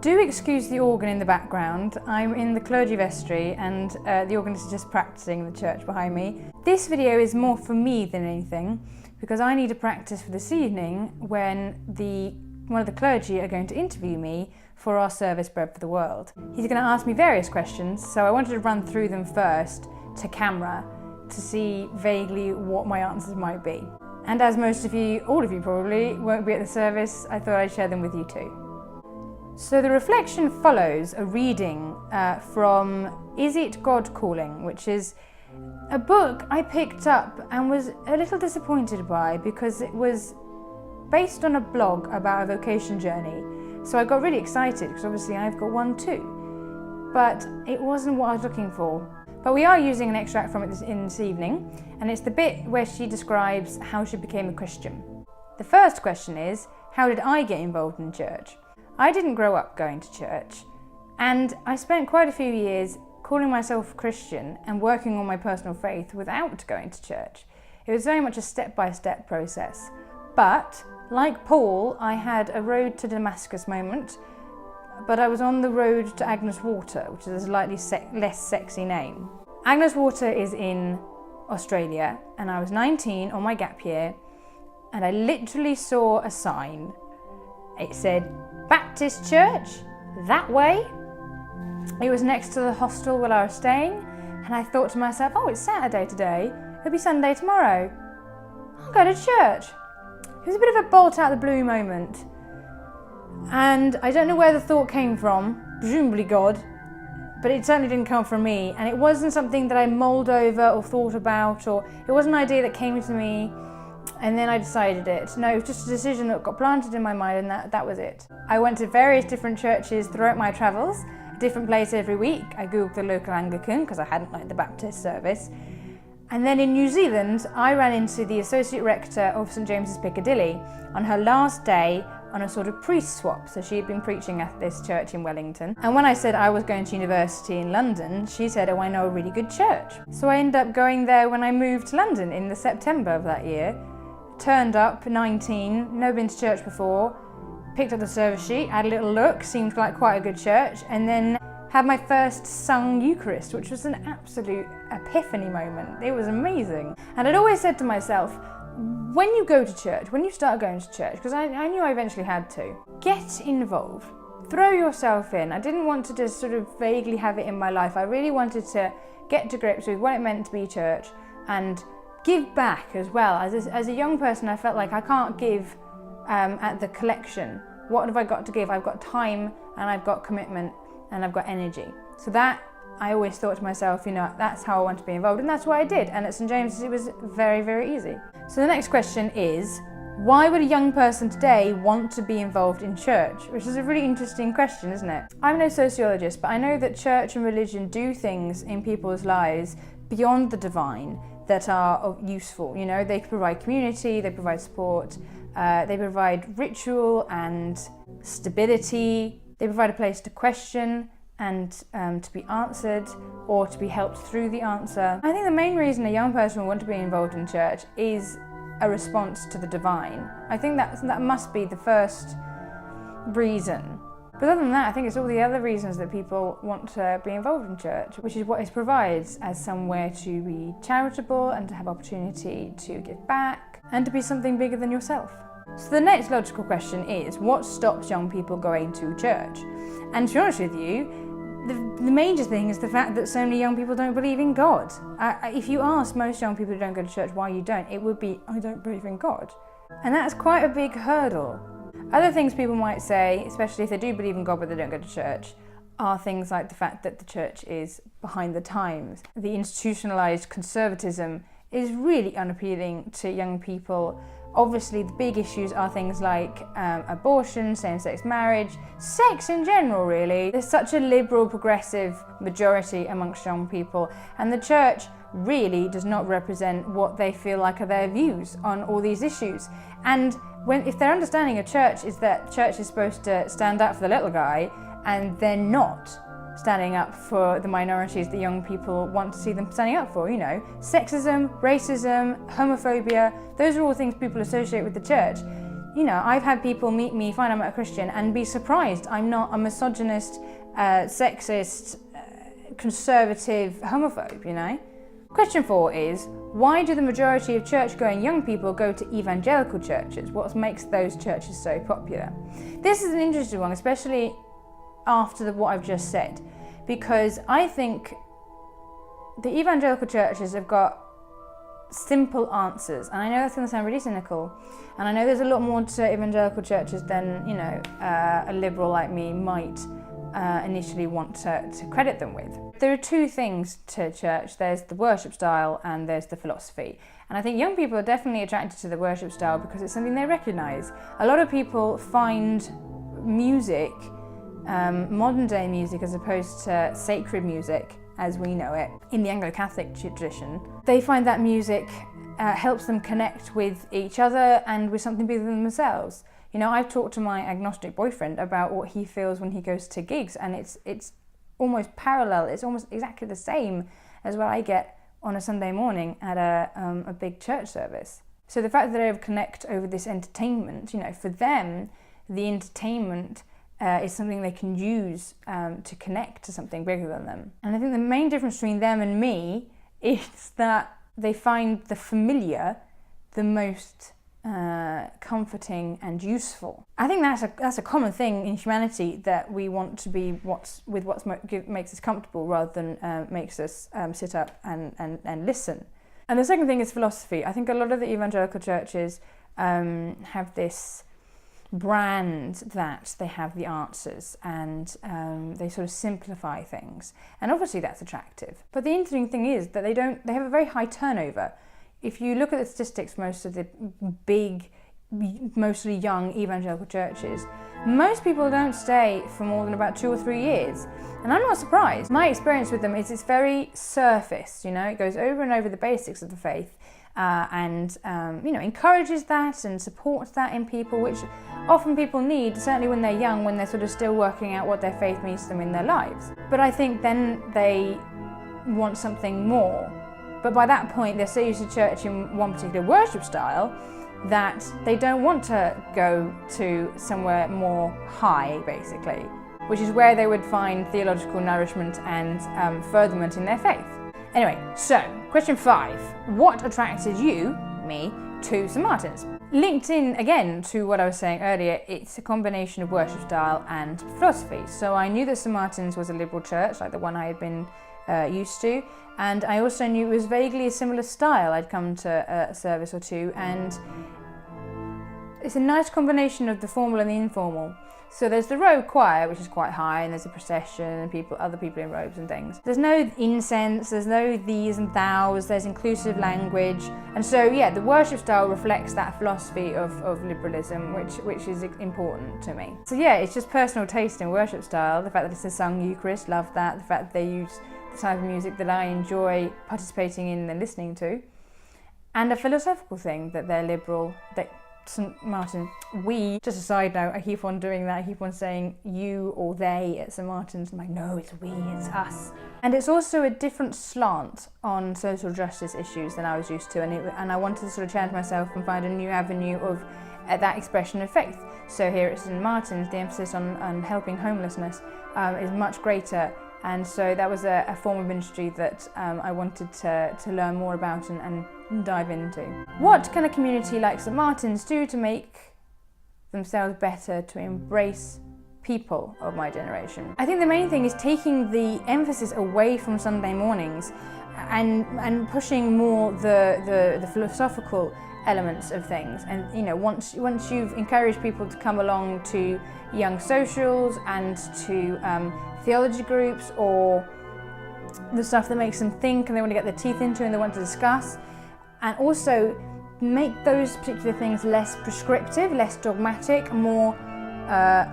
Do excuse the organ in the background. I'm in the clergy vestry and the organist is just practicing in the church behind me. This video is more for me than anything because I need to practice for this evening when one of the clergy are going to interview me for our service Bread for the World. He's going to ask me various questions, so I wanted to run through them first to camera to see vaguely what my answers might be. And as most of you, all of you probably, won't be at the service, I thought I'd share them with you too. So the reflection follows a reading from Is It God Calling, which is a book I picked up and was a little disappointed by because it was based on a blog about a vocation journey. So I got really excited because obviously I've got one too, but it wasn't what I was looking for. But we are using an extract from it this evening, and it's the bit where she describes how she became a Christian. The first question is, how did I get involved in church? I didn't grow up going to church, and I spent quite a few years calling myself Christian and working on my personal faith without going to church. It was very much a step-by-step process. But, like Paul, I had a road to Damascus moment, but I was on the road to Agnes Water, which is a slightly less sexy name. Agnes Water is in Australia, and I was 19 on my gap year, and I literally saw a sign. It said, Baptist Church, that way. It was next to the hostel where I was staying, and I thought to myself, oh, it's Saturday today, it'll be Sunday tomorrow. I'll go to church. It was a bit of a bolt out of the blue moment. And I don't know where the thought came from, presumably God, but it certainly didn't come from me, and it wasn't something that I mulled over or thought about, or it wasn't an idea that came to me and then I decided it. No, it was just a decision that got planted in my mind, and that was it. I went to various different churches throughout my travels, a different place every week. I googled the local Anglican because I hadn't liked the Baptist service. And then in New Zealand, I ran into the Associate Rector of St James's Piccadilly on her last day on a sort of priest swap. So she had been preaching at this church in Wellington. And when I said I was going to university in London, she said, oh, I know a really good church. So I ended up going there when I moved to London in the September of that year. Turned up, 19, never been to church before, picked up the service sheet, had a little look, seemed like quite a good church, and then had my first sung Eucharist, which was an absolute epiphany moment. It was amazing. And I'd always said to myself, when you go to church, when you start going to church, because I knew I eventually had to, get involved. Throw yourself in. I didn't want to just sort of vaguely have it in my life. I really wanted to get to grips with what it meant to be church and give back as well. As a young person, I felt like I can't give at the collection. What have I got to give? I've got time, and I've got commitment, and I've got energy. So that, I always thought to myself, that's how I want to be involved, and that's what I did. And at St James's, it was very, very easy. So the next question is, why would a young person today want to be involved in church? Which is a really interesting question, isn't it? I'm no sociologist, but I know that church and religion do things in people's lives beyond the divine that are useful. They provide community, they provide support, they provide ritual and stability, they provide a place to question and to be answered or to be helped through the answer. I think the main reason a young person will want to be involved in church is a response to the divine. I think that must be the first reason. But other than that, I think it's all the other reasons that people want to be involved in church, which is what it provides as somewhere to be charitable and to have opportunity to give back and to be something bigger than yourself. So the next logical question is, what stops young people going to church? And to be honest with you, the major thing is the fact that so many young people don't believe in God. If you ask most young people who don't go to church why you don't, it would be, I don't believe in God. And that's quite a big hurdle. Other things people might say, especially if they do believe in God but they don't go to church, are things like the fact that the church is behind the times. The institutionalised conservatism is really unappealing to young people. Obviously, the big issues are things like abortion, same-sex marriage, sex in general, really. There's such a liberal, progressive majority amongst young people, and the church really does not represent what they feel like are their views on all these issues. And if their understanding of church is that church is supposed to stand up for the little guy, and they're not standing up for the minorities that young people want to see them standing up for, sexism, racism, homophobia, those are all things people associate with the church. I've had people meet me, find I'm a Christian, and be surprised I'm not a misogynist, sexist, conservative homophobe, Question 4 is, why do the majority of church-going young people go to evangelical churches? What makes those churches so popular? This is an interesting one, especially after what I've just said, because I think the evangelical churches have got simple answers, and I know that's going to sound really cynical, and I know there's a lot more to evangelical churches than a liberal like me might initially want to credit them with. There are two things to church. There's the worship style and there's the philosophy, and I think young people are definitely attracted to the worship style because it's something they recognise. A lot of people find music, modern day music as opposed to sacred music as we know it in the Anglo-Catholic tradition, they find that music helps them connect with each other and with something bigger than themselves. I've talked to my agnostic boyfriend about what he feels when he goes to gigs, and it's almost parallel. It's almost exactly the same as what I get on a Sunday morning at a big church service. So the fact that they connect over this entertainment, for them, the entertainment is something they can use to connect to something bigger than them. And I think the main difference between them and me is that they find the familiar the most comforting and useful. I think that's a common thing in humanity, that we want to be what makes us comfortable rather than makes us sit up and listen. And the second thing is philosophy. I think a lot of the evangelical churches have this brand that they have the answers, and they sort of simplify things, and obviously that's attractive. But the interesting thing is that they have a very high turnover. If you look at the statistics, most of the big, mostly young evangelical churches, most people don't stay for more than about 2 or 3 years, and I'm not surprised. My experience with them is it's very surface, it goes over and over the basics of the faith, and encourages that and supports that in people, which often people need, certainly when they're young, when they're sort of still working out what their faith means to them in their lives. But I think then they want something more. But by that point, they're so used to church in one particular worship style that they don't want to go to somewhere more high, basically, which is where they would find theological nourishment and furtherment in their faith. Anyway, so question 5. What attracted me, to St Martin's? Linked in again to what I was saying earlier, it's a combination of worship style and philosophy. So I knew that St Martin's was a liberal church, like the one I had been used to, and I also knew it was vaguely a similar style. I'd come to a service or two, and it's a nice combination of the formal and the informal. So there's the robe choir, which is quite high, and there's a procession and other people in robes and things. There's no incense, there's no these and thous, there's inclusive language. And so, the worship style reflects that philosophy of liberalism, which is important to me. So it's just personal taste in worship style. The fact that it's a sung Eucharist, love that. The fact that they use the type of music that I enjoy participating in and listening to. And a philosophical thing, that they're liberal, that St Martin, just a side note, I keep on doing that, I keep on saying you or they at St Martin's. I'm like, no, it's we, it's us. And it's also a different slant on social justice issues than I was used to, and I wanted to sort of challenge myself and find a new avenue of that expression of faith. So here at St Martin's, the emphasis on helping homelessness is much greater, and so that was a form of ministry that I wanted to learn more about and dive into. What can a community like St Martin's do to make themselves better, to embrace people of my generation? I think the main thing is taking the emphasis away from Sunday mornings and pushing more the philosophical elements of things. And once you've encouraged people to come along to young socials and to theology groups, or the stuff that makes them think and they want to get their teeth into and they want to discuss, and also make those particular things less prescriptive, less dogmatic, more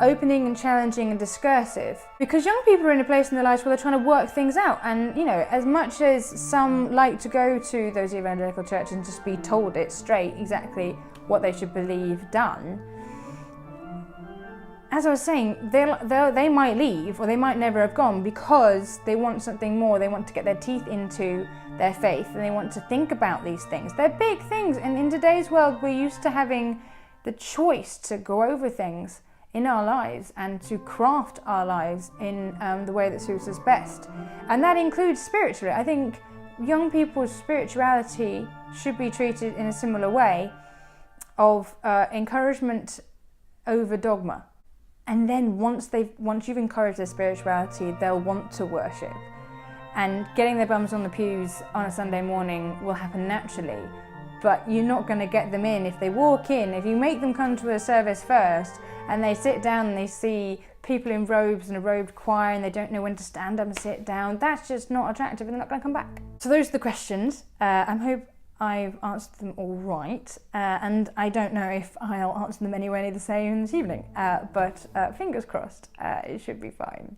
opening and challenging and discursive. Because young people are in a place in their lives where they're trying to work things out, and as much as some like to go to those evangelical churches and just be told it straight exactly what they should believe done, as I was saying, they might leave, or they might never have gone, because they want something more. They want to get their teeth into their faith, and they want to think about these things. They're big things, and in today's world we're used to having the choice to go over things in our lives and to craft our lives in the way that suits us best. And that includes spiritually. I think young people's spirituality should be treated in a similar way of encouragement over dogma. And then once you've encouraged their spirituality, they'll want to worship. And getting their bums on the pews on a Sunday morning will happen naturally, but you're not going to get them in if they walk in. If you make them come to a service first and they sit down and they see people in robes and a robed choir and they don't know when to stand up and sit down, that's just not attractive and they're not going to come back. So those are the questions. I hope I've answered them all right, and I don't know if I'll answer them anywhere near the same this evening, but fingers crossed, it should be fine.